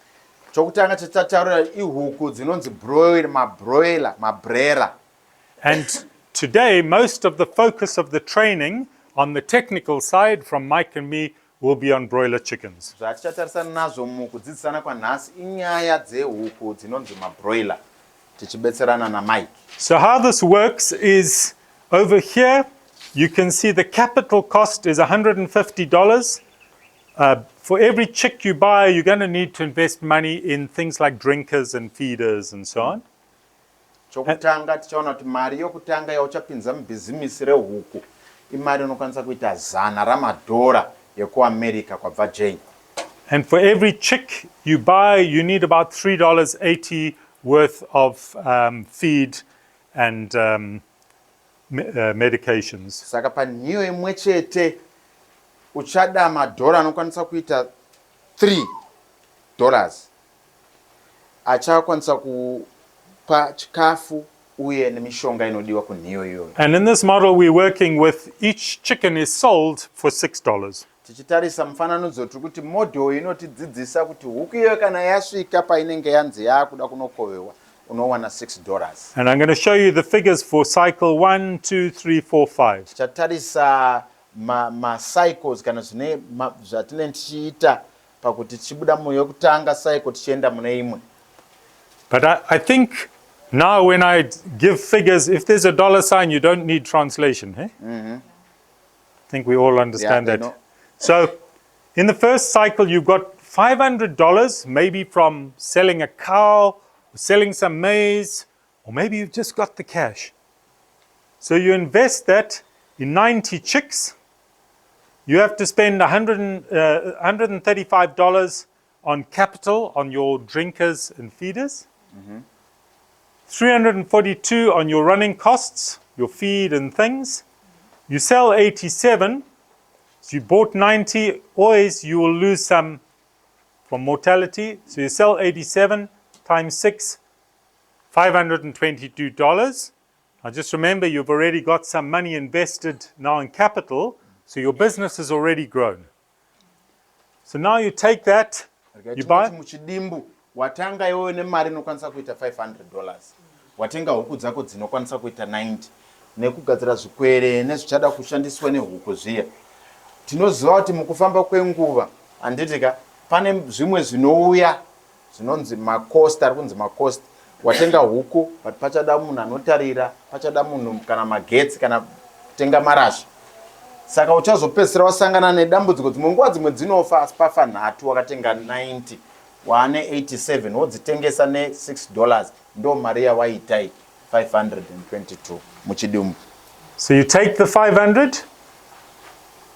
Chokutanga chatataura ihuku dzinonzi broiler, mabrera. And today most of the focus of the training on the technical side from Mike and me will be on broiler chickens. Zvatichatatarisana nazvo mukudzidzisana kwanhasi inyaya dzehuku dzinonzi mabroiler, tichibetserana naMike. So how this works is over here you can see the capital cost is $150. For every chick you buy, you're going to need to invest money in things like drinkers and feeders and so on. Chokutanga tichaona kuti mari yokutanga yauchapinza mubhizimisi rehuku imari inokwanisa kuita $100 yekuAmerica kwabva Jane. And for every chick you buy, you need about $3.80 worth of feed and medications. Saka panhiyo imwe chete uchada madhora anokwanisa kuita $3 achakwanisa kupa chikafu uye nemishonga inodiwa kunhiyo iyoyo. And in this model we're working with each chicken is sold for $6. Tichitarisa mufananidzo tiri kuti model inotidzidzisa kuti huku iyo kana yasvika painenge yanzi yakuda kunokovewa unowana $6. And I'm going to show you the figures for cycle 1, 2, 3, 4, 5. Tichatarisa ma-cycles kana zvatinenge tichiita pakuti tichibuda muyokutanga cycle tichienda mune imwe. But I think now when I give figures, if there's a dollar sign, you don't need translation. Eh? I think we all understand that. Know. So in the first cycle, you've got $500, maybe from selling a cow, or selling some maize, or maybe you've just got the cash. So you invest that in 90 chicks. You have to spend $135 on capital, on your drinkers and feeders. $342 on your running costs, your feed and things. You sell 87, so you bought 90, always you will lose some from mortality. So you sell 87 times 6, $522. Now just remember you've already got some money invested now in capital, so your business has already grown. So now you take that, you buy. Muchidimbu watanga iwe nemari inokwanisa kuita $500. Watenga huku dzako dzinokwanisa kuita 90 nekugadzira zvikwere nezvichada kushandiswa nehuku zviya. Tinoziva kuti mukufamba kwenguva handitika pane zvimwe zvinouya zvinonzi macost, ari kunzi macost. Watenga huku but pachada munhu anotarira, pachada munhu kana magetsi kana kutenga marasha. Saka uchazopedzisira wasangana nedambudziko dzimwe nguva dzimwe dzinofa asi pafa nhatu wakatenga 90 waane 87 wodzitengesa ne$6 ndo mari yawaitai 522 muchidumbu. So you take the 500,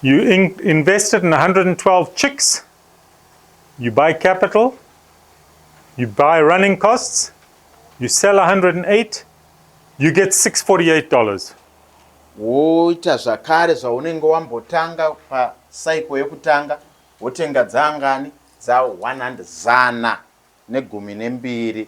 you invest it in 112 chicks, you buy capital, you buy running costs, you sell 108, you get $648. Woita zvakare zvaunenge wambotanga pacycle yekutanga wotenga dzangani dza 112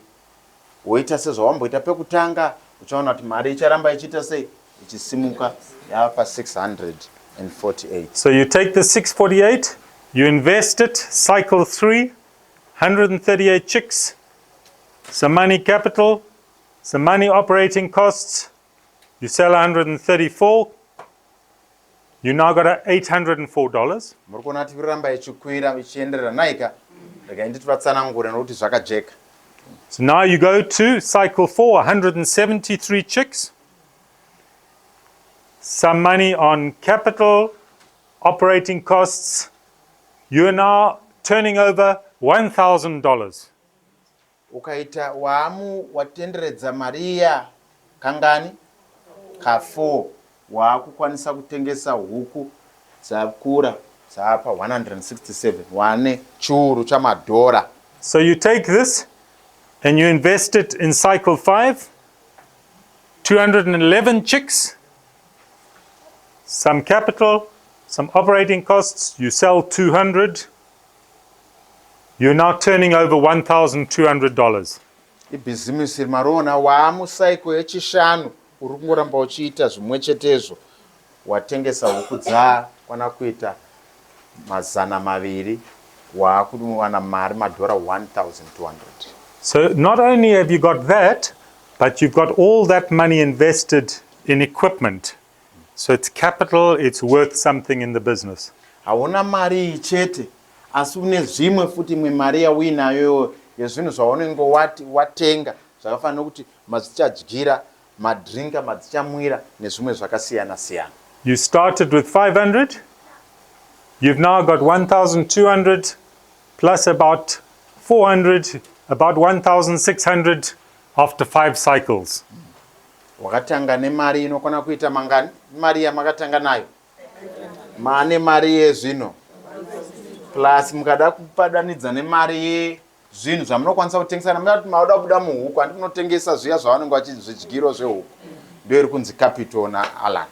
woita sezvawamboita pekutanga uchaona kuti mari icharamba ichiita sei ichisimuka yava pa 648. So you take the 648, You invest it, cycle 3, 138 chicks, some money capital, some money operating costs. You sell 134. You now got $804. Muri kuona kuti kuramba ichikwira ichienderera naika ndikainditi vatsanangura nokuti zvakajeka. So now you go to cycle 4, 173 chicks. Some money on capital, operating costs. You are now turning over $1,000. Ukaita watenderedza Maria kangani ka4 wakukwanisa kutengesa huku dzakura dzapa 167 wane churu chamadhora. So you take this and you invest it in cycle 5, 211 chicks, some capital, some operating costs. You sell 200. You're now turning over $1,200. Ibhizimusi marona wamusaiko yechishanu uri kungoramba uchiita zvimwe chetezvo watengesa huku dzakwana kuita $200 wakuwana mari madhora 1,200. So not only have you got that, but you've got all that money invested in equipment. So it's capital, it's worth something in the business. Hauna mari chete asi une zvimwe futi imwe mari yauinayo yezvinhu zvaunenge watenga zvakafanira kuti madzichadyira madrinka madzichamwira nezvimwe zvakasiyana siyana. You started with 500. You've now got 1,200 plus about 400, about 1,600 after 5 cycles. Wakatanga nemari inokona kuita mangani? Mari yamakatanga nayo mane mari yezvino plus mukada kupadanidza nemari yezvinhu zvamunokwanisa kutengesana. Mati mauda kubuda muhuku andimunotengesa zviya zvavanenge vachizvidyiro zvehuku ndio iri kunzi capital naAlan.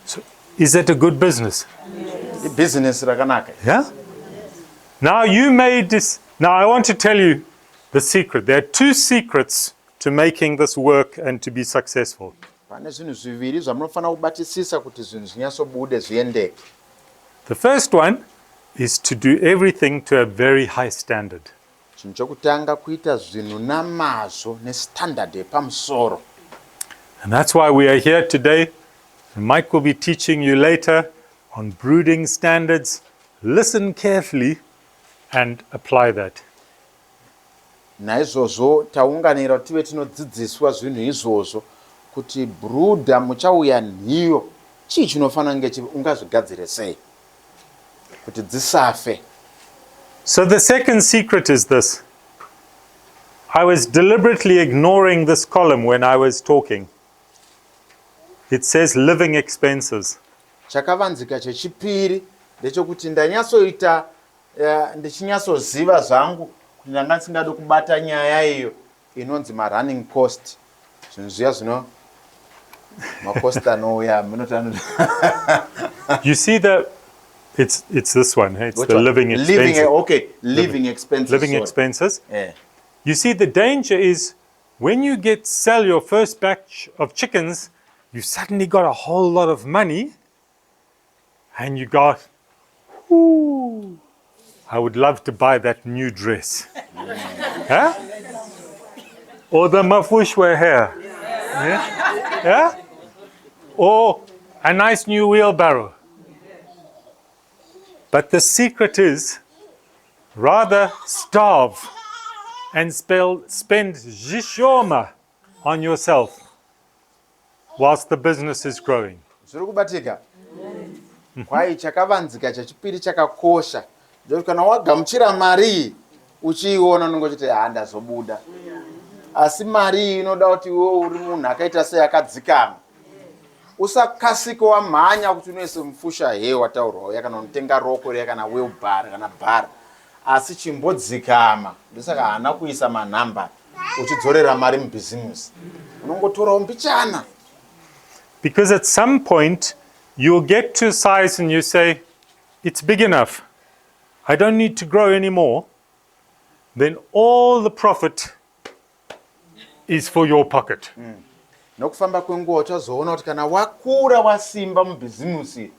So is that a good business? Business rakanaka. Yeah? Now you made this. Now I want to tell you the secret. There are 2 secrets to making this work and to be successful. Pane zvinhu zviviri zvamunofanira kubatisisa kuti zvinhu zvinyatsobude zviendeke. The first one is to do everything to a very high standard. Chinhu chokutanga kuita zvinhu namazvo nestandard yepamusoro. And that's why we are here today. And Mike will be teaching you later on brooding standards. Listen carefully and apply that. Naizvozvo taunganira tive tinodzidziswa zvinhu izvozvo kuti brooder muchauya nhiyo chii chinofanira kunge ungazvigadzire sei kuti dzisafe. So the second secret is this. I was deliberately ignoring this column when I was talking. It says living expenses. Chakavanzika chechipiri ndechekuti ndanyatsoita ndichinyatsoziva zvangu kuti ndanga ndisingadi kubata nyaya iyo inonzi running cost. Zvinhu zviya zvino macost anouya munotano. You see it's this one, hey? It's the living expenses. Living expenses. Living expenses. Yeah. You see, the danger is when you sell your first batch of chickens, you suddenly got a whole lot of money and you got, ooh, I would love to buy that new dress. Huh? Or the mafushwe hair. Yeah? Yeah? Or a nice new wheelbarrow. But the secret is rather starve and spend zishoma on yourself whilst the business is growing. Zviri kubatika. Kwai chakavanzika chechipiri chakakosha. Ndokuti kana wagamuchira mari uchiiona unongochiti ndazobuda. Asi mari inoda kuti wewe uri munhu akaita sei akadzikama. Usakasika wamhanya kuti unoise mufusha wataurwa kana unotenga roko kana wheelbarrow kana bhara. Asi chimbodzikama ndosaka hana kuisa manhamba uchidzorera mari mubhizimusi. Unongotorawo mbichana. Because at some point you'll get to a size and you say, it's big enough. I don't need to grow anymore. Then all the profit is for your pocket. Nokufamba kwenguva uchazoona kuti kana wakura wasimba mubhizimusi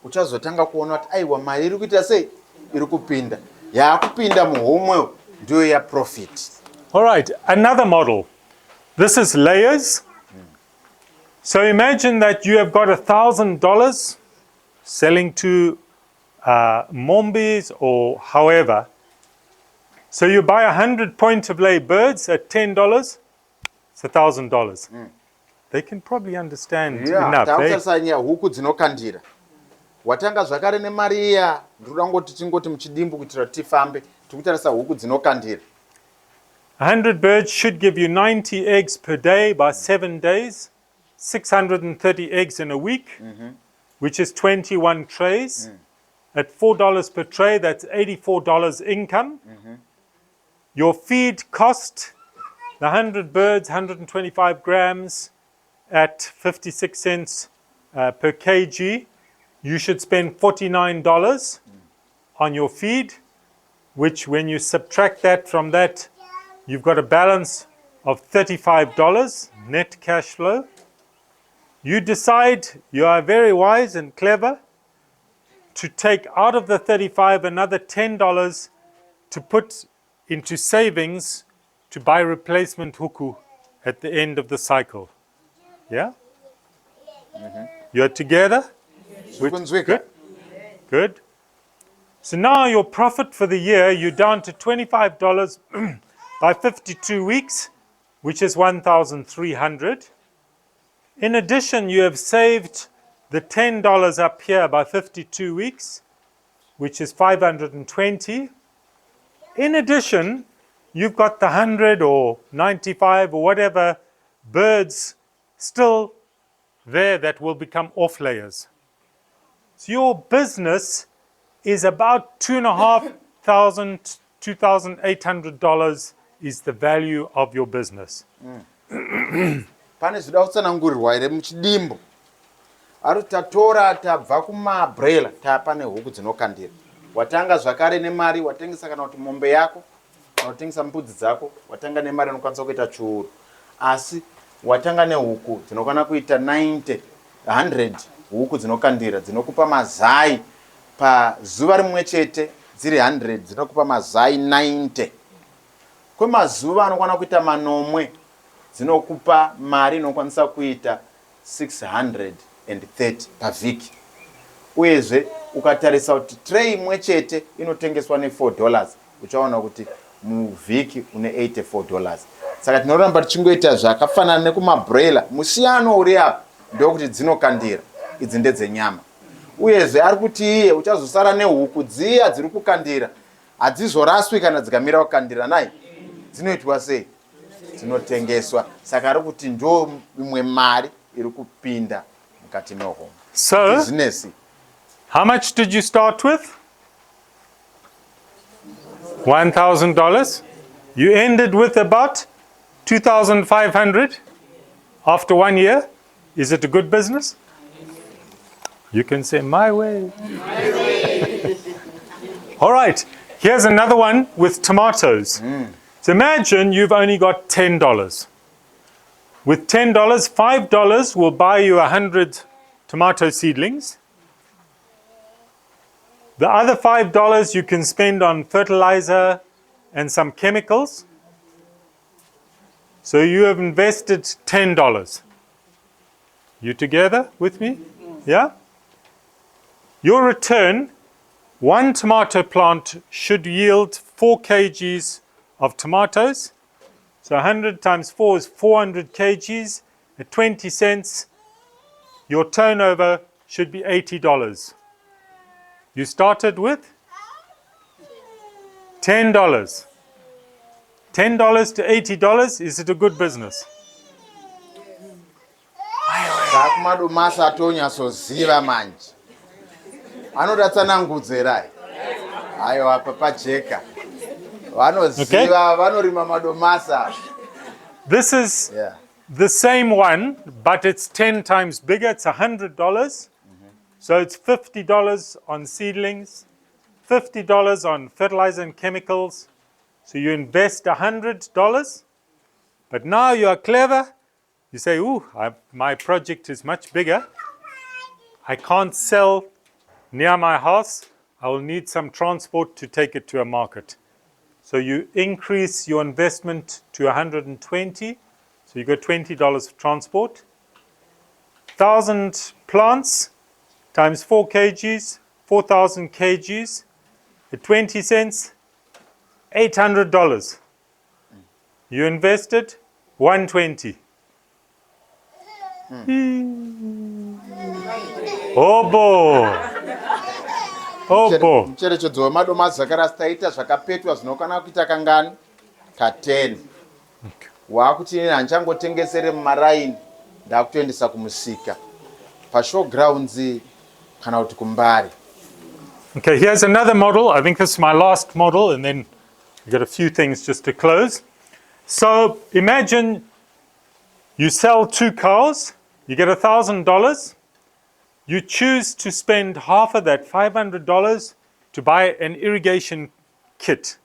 uchazotanga kuona kuti aiwa mari iri kuita sei iri kupinda. Yaakupinda muhomwe ndiyo ya profit. All right, another model. This is layers. So imagine that you have got $1,000 selling to Mombis or however. So you buy 100 point-of-lay birds at $10, it's $1,000. They can probably understand enough. Tautarisanya huku dzinokandira. Watanga zvakare nemari iya, ndinoda ngoti tingoti muchidimbu kuitira tifambe, tikutarisa huku dzinokandira. 100 birds should give you 90 eggs per day by 7 days, 630 eggs in a week, which is 21 trays. At $4 per tray, that's $84 income. Your feed cost, the 100 birds, 125 grams at 56 cents per kg. You should spend $49 on your feed, which when you subtract that from that, you've got a balance of $35 net cash flow. You decide, you are very wise and clever, to take out of the 35 another $10 to put into savings to buy replacement huku at the end of the cycle. Yeah? You're together? Good? Good. So now your profit for the year, you're down to $25 by 52 weeks, which is 1,300. In addition, you have saved the $10 up here by 52 weeks, which is 520. In addition, you've got the 100 or 95 or whatever birds still there that will become off layers. So your business is about $2,500, $2,800 is the value of your business. Pane zvida kutsanangurirwa here muchidimbu. Ari tatora tabva kuma-broiler tapane huku dzinokandira. Watanga zvakare nemari, watengesa kana kuti mombe yako, kana kutengesa mbudzi dzako, watanga nemari inokwanisa kuita chiuru. Asi watanga nehuku dzinokwana kuita 90, 100 huku dzinokandira, dzinokupa mazai pazuva rimwe chete, dziri 100 dzinokupa mazai 90. Kwemazuva anokwana kuita manomwe, dzinokupa mari inokwanisa kuita 630 pavhiki. Uyezve ukatarisa kuti tray imwe chete inotengeswa ne$4, uchaona kuti muvhiki une $84. Saka tinoramba tichingoita zvakafanana nekumabroiler. Musiyano uri apa ndokuti dzinokandira, idzi ndedzenyama. Uyezve ari kuti iye uchazosara nehuku dziya dziri kukandira, hadzizoraswi kana dzikamira kukandira nai. Dzinoitwa sei? Dzinotengeswa. Saka ari kuti ndo imwe mari iri kupinda mukati mehomwe. So, Business. How much did you start with? $1,000. You ended with about 2,500 after 1 year. Is it a good business? You can say, my way. All right, here's another one with tomatoes. So imagine you've only got $10. With $10, $5 will buy you 100 tomato seedlings. The other $5 you can spend on fertilizer and some chemicals. So you have invested $10. You together with me? Yeah? Your return, one tomato plant should yield 4 kgs of tomatoes. So 100 times 4 is 400 kgs. At 20 cents, your turnover should be $80. You started with $10. $10 to $80, is it a good business? Madomasa atonyasoziva manje. Anoda tsanangudze erai. Ayo apa pajeka. Vanoziva, vanorima madomasa. This is the same one, but it's 10 times bigger. It's $100. So it's $50 on seedlings, $50 on fertilizer and chemicals. So you invest $100, but now you are clever. You say, ooh, my project is much bigger. I can't sell near my house. I will need some transport to take it to a market. So you increase your investment to 120. So you got $20 for transport. 1,000 plants times 4 kgs, 4,000 kgs at 20 cents, $800. You invested 120. Oh boy. Oh boy. Mucherechedzo wemadomasi zakarasi taita zvakapetwa zvinokwana kuita kangani ka10 waakuti handichangotengesere mumaraini ndakutoendesa kumusika pashowgrounds kana kuti kumbari. Okay, here's another model. I think this is my last model, and then we've got a few things just to close. So imagine you sell 2 cows, you get $1,000. You choose to spend half of that, $500, to buy an irrigation kit.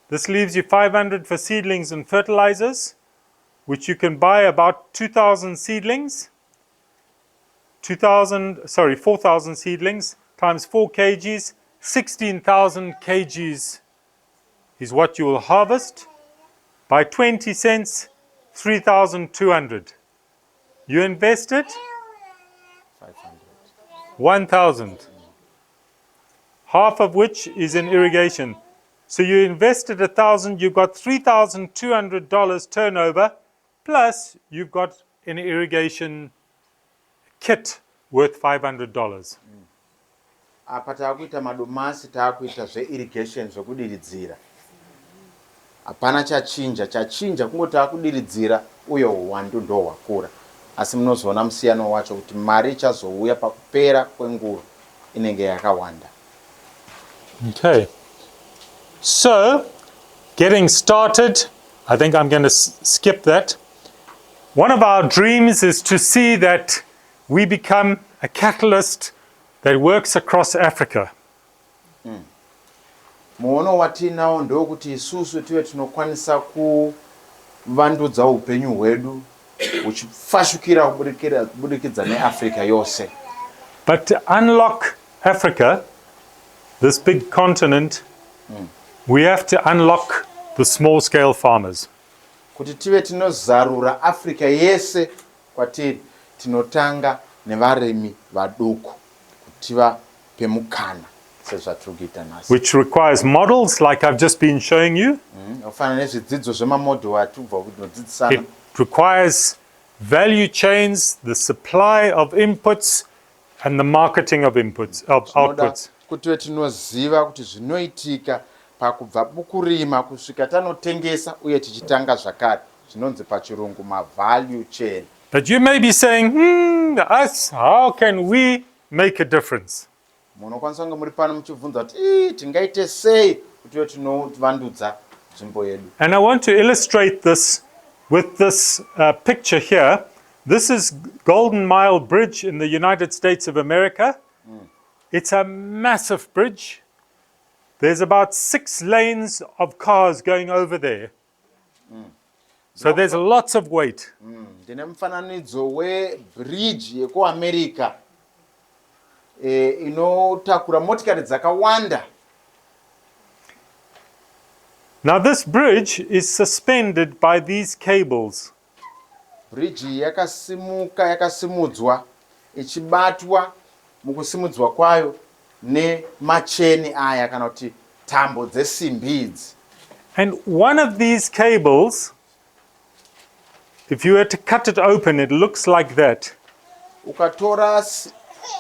This leaves you $500 for seedlings and fertilizers, which you can buy about 2,000 seedlings. 4,000 seedlings times 4 kgs, 16,000 kgs is what you will harvest. By 20 cents, 3,200. You invested 1,000. Half of which is in irrigation. So you invested 1,000, you've got $3,200 turnover, plus you've got an irrigation kit worth $500. Apa taakuita madomasi taakuita zveirrigation zvekudiridzira. Hapana chachinja kungo taakudiridzira uye uwandu ndo hwakura. Asi munozoona musiyano wacho kuti mari ichazouya pakupera kwenguva inenge yakawanda. Okay. So, getting started, I think I'm going to skip that. One of our dreams is to see that we become a catalyst that works across Africa. Muono watinawo ndokuti isusu tiwe tinokwanisa kuvandudza upenyu hwedu uchifashukira kubudikidza neAfrica yose. But to unlock Africa, this big continent, we have to unlock the small-scale farmers. Kuti tive tinozarura Africa yese kwatiri tinotanga nevarimi vaduku kuti vape mukana sezvatirikuita nhasi. Which requires models like I've just been showing you. Ofana nezvidzidzo zvemamodho atubva kunodzidzisana. It requires value chains, the supply of inputs, and the marketing of inputs, of outputs. Kuti tinoziva kuti zvinoitika pakubva bukurima kusvika tanotengesa uye tichitanga zvakare zvinonzi pachirungu ma-value chain. But you may be saying, us, how can we make a difference? Munokwanisa kunge muri pano muchibvunza kuti tingaite sei kuti tinovandudza nzvimbo yedu. And I want to illustrate this with this picture here. This is Golden Mile Bridge in the United States of America. It's a massive bridge. There's about 6 lanes of cars going over there. So there's lots of weight. Ndine mufananidzo webridge yekuAmerica inotakura motikari dzakawanda. Now this bridge is suspended by these cables. Bridge yakasimudzwa ichibatwa mukusimudzwa kwayo nemacheni aya kana kuti tambo dzesimbi idzi. And one of these cables, if you were to cut it open, it looks like that. Ukatora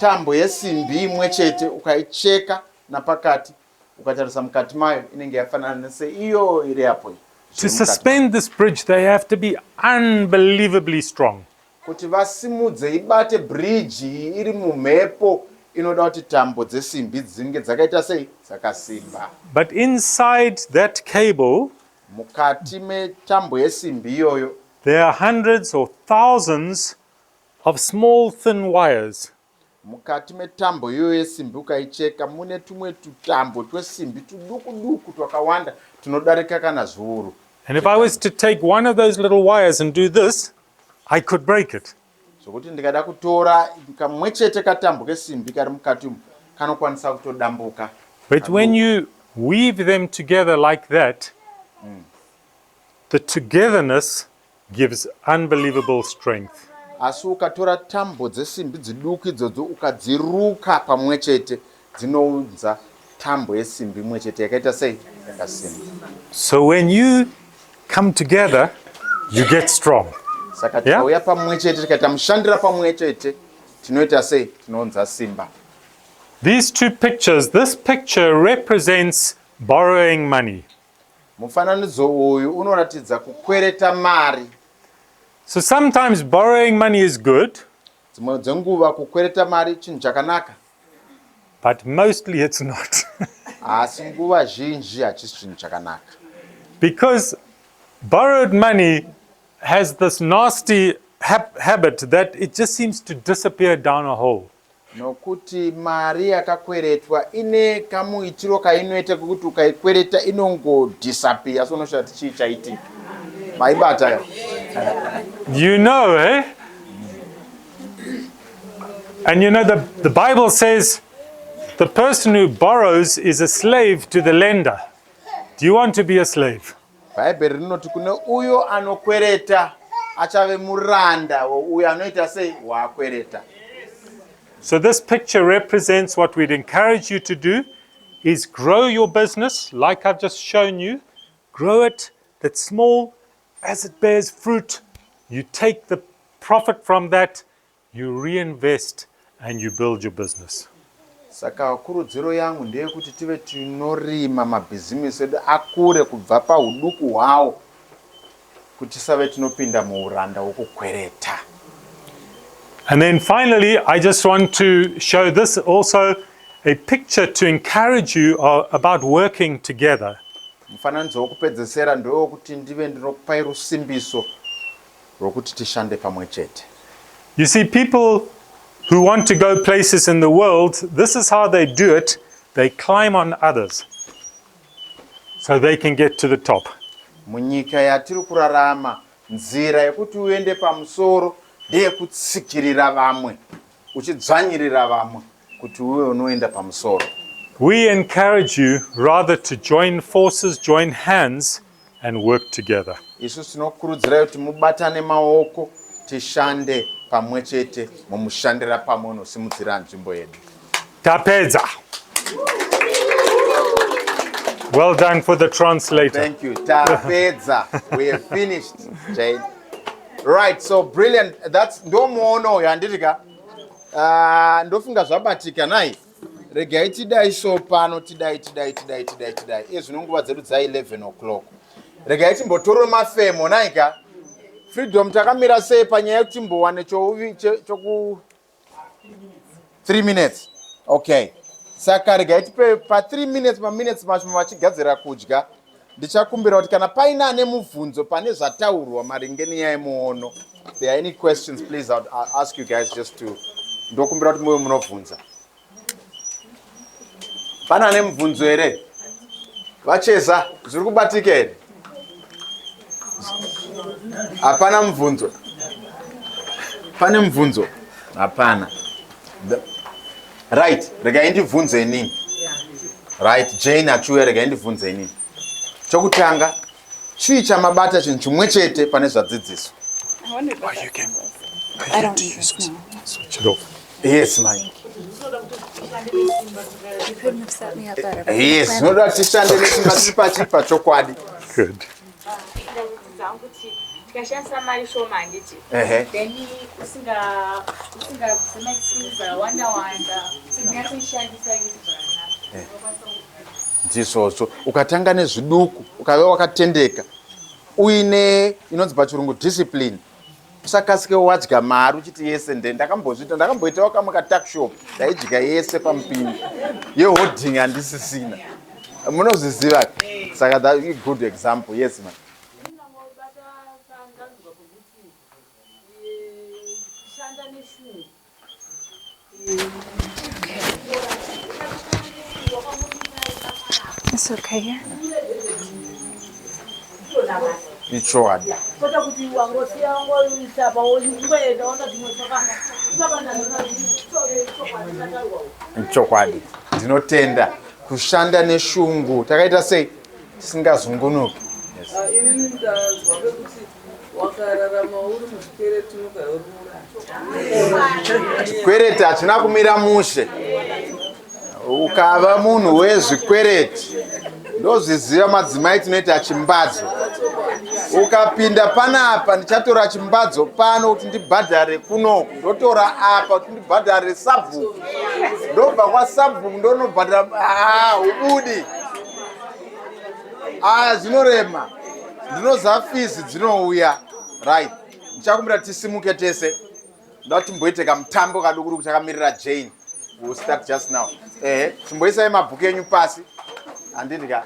tambo yesimbi imwe chete ukaicheka napakati ukatarisa mukati mayo inenge yafanana seiyo iri apo. To suspend this bridge, they have to be unbelievably strong. Kuti vasimudze ibate bridge iri mumhepo inoda kuti tambo dzesimbi dzinge dzakaita sei dzakasimba. But inside that cable, mukati metambo yesimbi iyoyo, there are hundreds or thousands of small thin wires. Mukati metambo iyoyo yesimbi ukaicheka mune tumwe tutambo twesimbi tuduku twakawanda tunodarika kana zviuru. And if I was to take one of those little wires and do this, I could break it. Zvokuti ndikada kutora kamwe chete katambo kesimbi kari mukati umu kanokwanisa kutodambuka. But when you weave them together like that, the togetherness gives unbelievable strength. Asi ukatora tambo dzesimbi dziduku idzodzo ukadziruka pamwe chete dzinoudza tambo yesimbi imwe chete yakaita sei yakasimba. So when you come together, you get strong. Saka tikauya pamwe chete tikaita mushandira pamwe chete tinoita sei tinounza simba. These two pictures, this picture represents borrowing money. Mufananidzo uyu unoratidza kukwereta mari. So sometimes borrowing money is good, Dzimwe dzenguva kukwereta mari chinhu chakanaka, but mostly it's not. asi nguva zhinji hachisi chinhu chakanaka. Because borrowed money has this nasty habit that it just seems to disappear down a hole. Nokuti mari yakakweretwa ine kamuitiro kainoita kuti ukaikwereta inongodisappear. So unoshati chii chaitika. Maibata. You know, eh? And you know, the Bible says the person who borrows is a slave to the lender. Do you want to be a slave? Bhaibheri rinoti kune uyo anokwereta achave muranda uyo anoita sei waakwereta. So this picture represents what we'd encourage you to do is grow your business like I've just shown you. Grow it, that's small. As it bears fruit, you take the profit from that, you reinvest, and you build your business. Saka kurudziro yangu ndeyekuti tive tinorima mabhizimisi edu akure kubva pauduku hwawo kuti tisave tinopinda muuranda hwokukwereta. And then finally, I just want to show this also a picture to encourage you about working together. Mufananidzo wokupedzesera ndewokuti ndive ndinokupai rusimbiso rwokuti tishande pamwe chete. You see, people who want to go places in the world, this is how they do it. They climb on others so they can get to the top. Munyika yatiri kurarama, nzira yekuti uende pamusoro ndeyekutsikirira vamwe, uchidzvanyirira vamwe kuti uwe unoenda pamusoro. We encourage you rather to join forces, join hands, and work together. Isu tinokurudzirai kuti mubatane maoko tishande pamwe chete mumushandira pamwe unosimudzira nzvimbo yedu. Tapedza. Well done for the translator. Thank you. Tapedza. We have finished, Jane. Right, so brilliant. That's no more yanditika. Ndofunga zvabatika nai. Regai tidai so pano tidai. Ezvinonguva dzedu dza 11 o'clock. Regai timbotoro mafemo naika. Freedom takamira sei panyaya yekuti mbowane choku 3 minutes. Okay. Saka regai tipe pa 3 minutes mashoma vachigadzira kudya. Ndichakumbira kuti kana paina ane mubvunzo pane zvataurwa maringe nenyaya yemuono. If there are any questions, please, I'll ask you guys just to ndokumbira kuti muwe munobvunza. Pana ane mubvunzo here? Vacheza, zviri kubatika here? Hapana mubvunzo. Pane mubvunzo? Hapana. Right, regai ndibvunze inini. Right, Jane achiuya regai ndibvunze inini. Chokutanga, chii chamabata chinhu chimwe chete pane zvadzidziso? I wondered what that sound was. I don't know. Switch it off. Yes, man. You couldn't have set me up better. Yes, noda tishande nesimba tipachipa chokwadi. Good. Tikashandisa mari shoma handiti. Then usingazvimaximiza wanda tingatoshandisa yesibhana. Ndizvozvo ukatanga nezviduku ukave wakatendeka uine inonzi pachirungu discipline, usakasike wadya mari uchiti yese ndakamboitawo kamwe katakshop ndaidya yese pamupini yeholding handisisina, munozviziva. Saka that is a good example. Yes, man. It's okay here. Ichoada. chokwadi ndinotenda kushanda neshungu takaita sei tisingazungunuki. Inini ndanzwa kuti wakararama uri muzvikwereti unogaurura. Chikwereti hachina kumira mushe. Ukava munhu wezvikwereti ndozviziva madzimai tinoita chimbadzo. Ukapinda panapa ndichatora chimbadzo pano kuti ndibhadhare kunoku, ndotora apa kuti ndibhadhare sabhuku, ndobva kwasabhuku ndonobhadhara ubudi. Zvinorema, ndinoziva fizi dzinouya. Right, ndichakumbira tisimuke tese. Ndoda timboite kamutambo kadukuru kuchakamirira Jane. We will start just now. Chimboisai mabhuku enyu pasi. Handiti ka